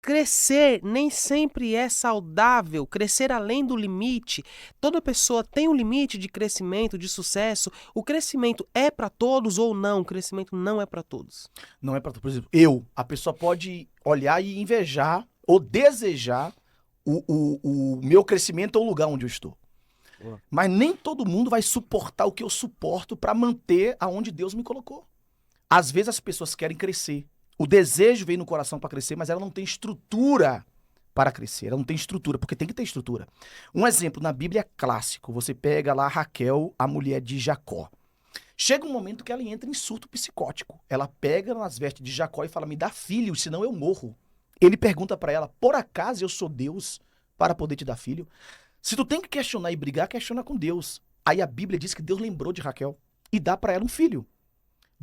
crescer nem sempre é saudável, crescer além do limite. Toda pessoa tem um limite de crescimento, de sucesso. O crescimento é para todos ou não? O crescimento não é para todos. Não é pra... Por exemplo, a pessoa pode olhar e invejar ou desejar o meu crescimento ou o lugar onde eu estou. Mas nem todo mundo vai suportar o que eu suporto para manter aonde Deus me colocou. Às vezes as pessoas querem crescer. O desejo vem no coração para crescer, mas ela não tem estrutura para crescer. Ela não tem estrutura, porque tem que ter estrutura. Um exemplo na Bíblia é clássico. Você pega lá Raquel, a mulher de Jacó. Chega um momento que ela entra em surto psicótico. Ela pega nas vestes de Jacó e fala, me dá filho, senão eu morro. Ele pergunta para ela, por acaso eu sou Deus para poder te dar filho? Se tu tem que questionar e brigar, questiona com Deus. Aí a Bíblia diz que Deus lembrou de Raquel e dá para ela um filho.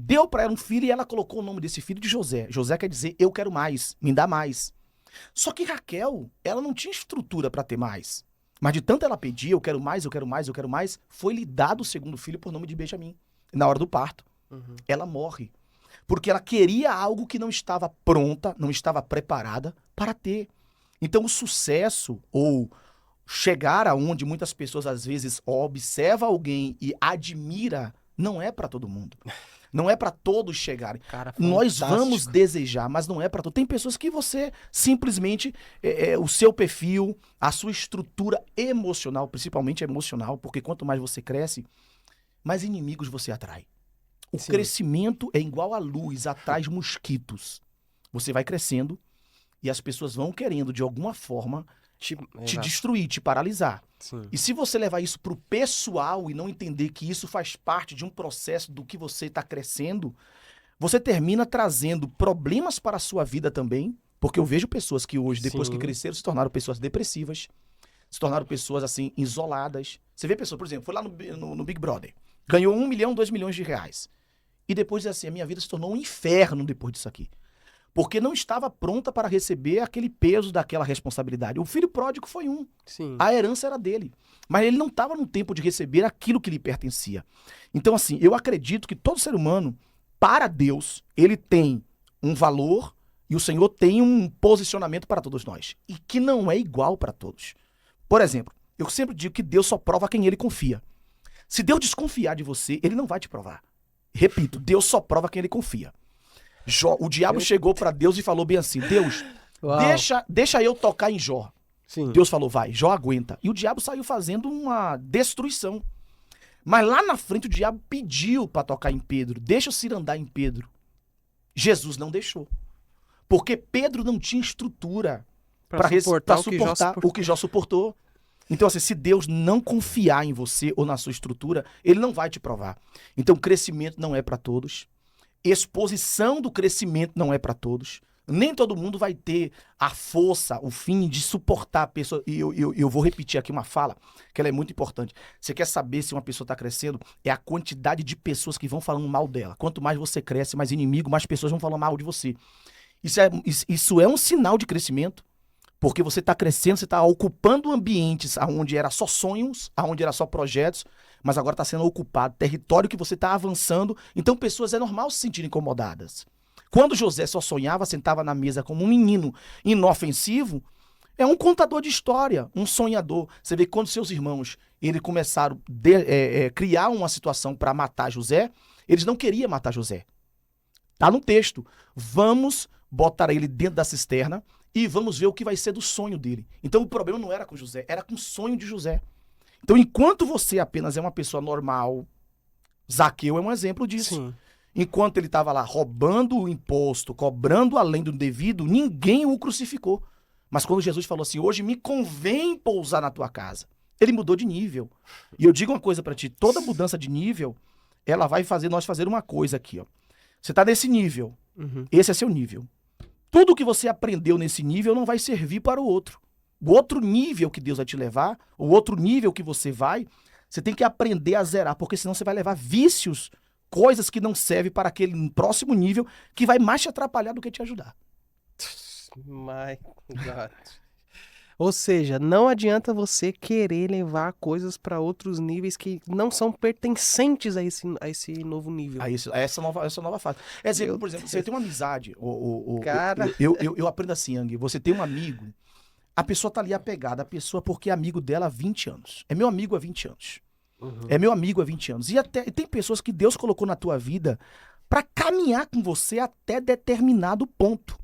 Deu para ela um filho e ela colocou o nome desse filho de José. José quer dizer, eu quero mais, me dá mais. Só que Raquel, ela não tinha estrutura para ter mais. Mas de tanto ela pedir, eu quero mais, eu quero mais, eu quero mais, foi lhe dado o segundo filho por nome de Benjamim. Na hora do parto, ela morre. Porque ela queria algo que não estava pronta, não estava preparada para ter. Então o sucesso, ou chegar aonde muitas pessoas às vezes observa alguém e admira, não é para todo mundo. Não é para todos chegarem. Cara, Nós fantástico. vamos desejar, mas não é para todos. Tem pessoas que você simplesmente, o seu perfil, a sua estrutura emocional, principalmente emocional, porque quanto mais você cresce, mais inimigos você atrai. O Sim. crescimento é igual a luz, atrai mosquitos. Você vai crescendo e as pessoas vão querendo, de alguma forma, te destruir, te paralisar. Sim. E se você levar isso pro pessoal e não entender que isso faz parte de um processo do que você está crescendo, você termina trazendo problemas para a sua vida também, porque eu vejo pessoas que hoje, depois Sim. que cresceram, se tornaram pessoas depressivas, se tornaram pessoas, assim, isoladas. Você vê pessoas, por exemplo, foi lá no Big Brother, ganhou 1 milhão, 2 milhões de reais. E depois, assim, a minha vida se tornou um inferno depois disso aqui. Porque não estava pronta para receber aquele peso daquela responsabilidade. O filho pródigo foi um. Sim. A herança era dele. Mas ele não estava no tempo de receber aquilo que lhe pertencia. Então, assim, eu acredito que todo ser humano, para Deus, ele tem um valor e o Senhor tem um posicionamento para todos nós. E que não é igual para todos. Por exemplo, eu sempre digo que Deus só prova quem ele confia. Se Deus desconfiar de você, ele não vai te provar. Repito, Deus só prova quem ele confia. O diabo chegou para Deus e falou bem assim, Deus, deixa eu tocar em Jó. Sim. Deus falou, vai, Jó aguenta. E o diabo saiu fazendo uma destruição. Mas lá na frente o diabo pediu para tocar em Pedro, deixa o Ciro andar em Pedro. Jesus não deixou. Porque Pedro não tinha estrutura para suportar o que Jó suportou. Então, assim, se Deus não confiar em você ou na sua estrutura, ele não vai te provar. Então, crescimento não é para todos. Exposição do crescimento não é para todos. Nem todo mundo vai ter a força, o fim de suportar a pessoa. E eu vou repetir aqui uma fala, que ela é muito importante. Você quer saber se uma pessoa está crescendo? É a quantidade de pessoas que vão falando mal dela. Quanto mais você cresce, mais inimigo, mais pessoas vão falar mal de você. Isso é um sinal de crescimento, porque você está crescendo, você está ocupando ambientes onde era só sonhos, onde era só projetos, mas agora está sendo ocupado, território que você está avançando, então pessoas é normal se sentirem incomodadas. Quando José só sonhava, sentava na mesa como um menino inofensivo, é um contador de história, um sonhador. Você vê que quando seus irmãos começaram a criar uma situação para matar José, eles não queriam matar José. Tá no texto. Vamos botar ele dentro da cisterna e vamos ver o que vai ser do sonho dele. Então o problema não era com José, era com o sonho de José. Então, enquanto você apenas é uma pessoa normal, Zaqueu é um exemplo disso. Sim. Enquanto ele estava lá roubando o imposto, cobrando além do devido, ninguém o crucificou. Mas quando Jesus falou assim, hoje me convém pousar na tua casa, ele mudou de nível. E eu digo uma coisa para ti, toda mudança de nível, ela vai fazer nós fazer uma coisa aqui, ó. Você está nesse nível, esse é seu nível. Tudo que você aprendeu nesse nível não vai servir para o outro. O outro nível que Deus vai te levar, o outro nível que você tem que aprender a zerar, porque senão você vai levar vícios, coisas que não servem para aquele próximo nível, que vai mais te atrapalhar do que te ajudar. My God. Ou seja, não adianta você querer levar coisas para outros níveis que não são pertencentes a esse novo nível. A essa nova fase. É dizer, Meu por exemplo, você Deus. tem uma amizade, Cara. eu aprendo assim, Yang, você tem um amigo, a pessoa tá ali apegada, a pessoa porque é amigo dela há 20 anos. É meu amigo há 20 anos. Uhum. É meu amigo há 20 anos. E tem pessoas que Deus colocou na tua vida pra caminhar com você até determinado ponto.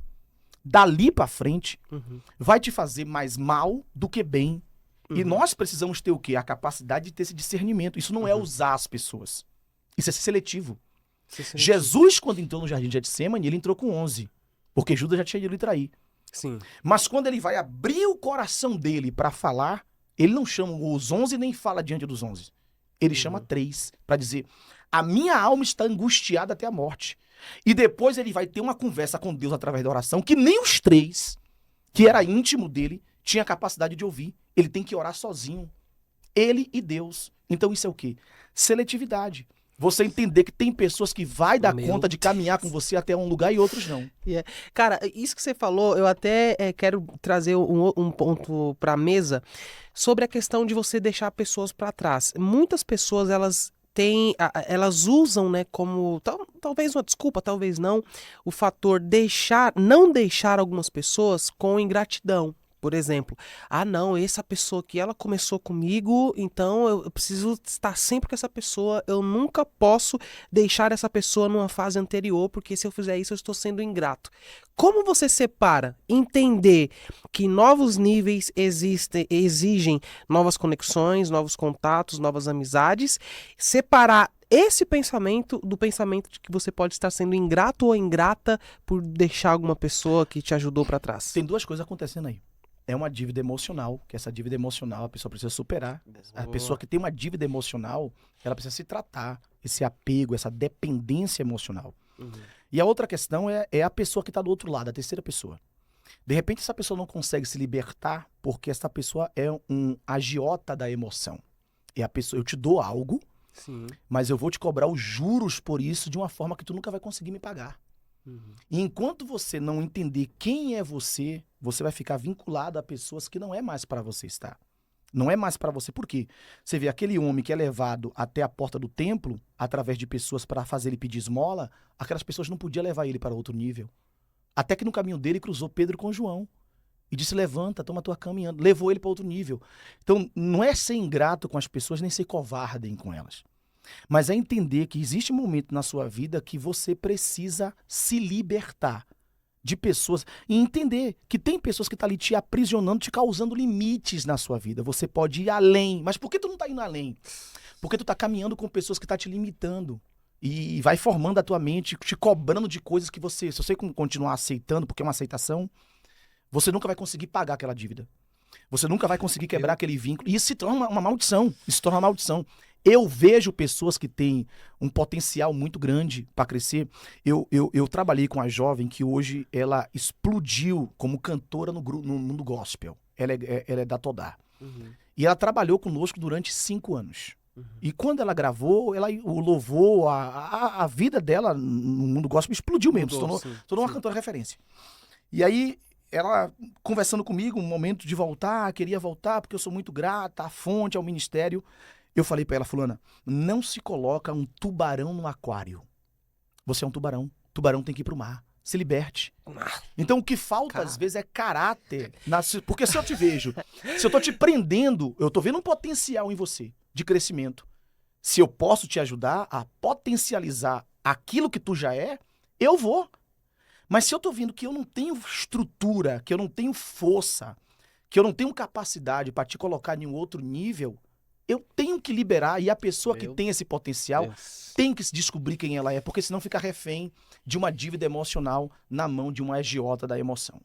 Dali pra frente, Uhum. vai te fazer mais mal do que bem. E Uhum. nós precisamos ter o quê? A capacidade de ter esse discernimento. Isso não é usar as pessoas. Isso é ser seletivo. Você sente- Jesus, quando entrou no jardim de Getsemane, ele entrou com 11. Porque Judas já tinha ido lhe trair. Sim. Mas quando ele vai abrir o coração dele pra falar, ele não chama os 11 nem fala diante dos 11. Ele chama 3 pra dizer: a minha alma está angustiada até a morte. E depois ele vai ter uma conversa com Deus através da oração que nem os 3, que era íntimo dele, tinha capacidade de ouvir. Ele tem que orar sozinho. Ele e Deus. Então isso é o quê? Seletividade. Você entender que tem pessoas que vai dar Meu conta de caminhar com você até um lugar e outros não. Cara, isso que você falou, eu até quero trazer um ponto para a mesa sobre a questão de você deixar pessoas para trás. Muitas pessoas, elas usam, né, como talvez uma desculpa, talvez não, o fator não deixar algumas pessoas com ingratidão. Por exemplo, não, essa pessoa que ela começou comigo, então eu preciso estar sempre com essa pessoa, eu nunca posso deixar essa pessoa numa fase anterior, porque se eu fizer isso eu estou sendo ingrato. Como você separa entender que novos níveis exigem novas conexões, novos contatos, novas amizades, separar esse pensamento do pensamento de que você pode estar sendo ingrato ou ingrata por deixar alguma pessoa que te ajudou para trás? Tem duas coisas acontecendo aí. É uma dívida emocional, que essa dívida emocional a pessoa precisa superar. A pessoa que tem uma dívida emocional, ela precisa se tratar. Esse apego, essa dependência emocional. Uhum. E a outra questão é a pessoa que está do outro lado, a terceira pessoa. De repente essa pessoa não consegue se libertar porque essa pessoa é um agiota da emoção. É a pessoa, eu te dou algo, Sim. mas eu vou te cobrar os juros por isso de uma forma que tu nunca vai conseguir me pagar. Uhum. E enquanto você não entender quem é você, você vai ficar vinculado a pessoas que não é mais para você estar. Não é mais para você. Por quê? Você vê aquele homem que é levado até a porta do templo, através de pessoas para fazer ele pedir esmola, aquelas pessoas não podiam levar ele para outro nível. Até que no caminho dele cruzou Pedro com João. E disse: levanta, toma tua cama e anda. Levou ele para outro nível. Então, não é ser ingrato com as pessoas, nem ser covarde com elas. Mas é entender que existe um momento na sua vida que você precisa se libertar de pessoas e entender que tem pessoas que estão ali te aprisionando, te causando limites na sua vida. Você pode ir além. Mas por que tu não está indo além? Porque tu está caminhando com pessoas que estão te limitando. E vai formando a tua mente, te cobrando de coisas que você, se você continuar aceitando, porque é uma aceitação, você nunca vai conseguir pagar aquela dívida. Você nunca vai conseguir quebrar aquele vínculo. E isso se torna uma maldição. Isso se torna uma maldição. Eu vejo pessoas que têm um potencial muito grande para crescer. Eu trabalhei com uma jovem que hoje ela explodiu como cantora no mundo gospel. Ela é da Todá. Uhum. E ela trabalhou conosco durante 5 anos. Uhum. E quando ela gravou, o louvor, a vida dela no mundo gospel explodiu mesmo. Se tornou uma cantora referência. E aí, ela conversando comigo, um momento de voltar, queria voltar porque eu sou muito grata à fonte, ao ministério. Eu falei pra ela: fulana, não se coloca um tubarão no aquário. Você é um tubarão. Tubarão tem que ir pro mar. Se liberte. Então o que falta às vezes é caráter. Porque se eu te vejo, se eu tô te prendendo, eu tô vendo um potencial em você de crescimento. Se eu posso te ajudar a potencializar aquilo que tu já é, eu vou. Mas se eu tô vendo que eu não tenho estrutura, que eu não tenho força, que eu não tenho capacidade para te colocar em um outro nível, eu tenho que liberar, e a pessoa que tem esse potencial tem que se descobrir quem ela é, porque senão fica refém de uma dívida emocional na mão de um agiota da emoção.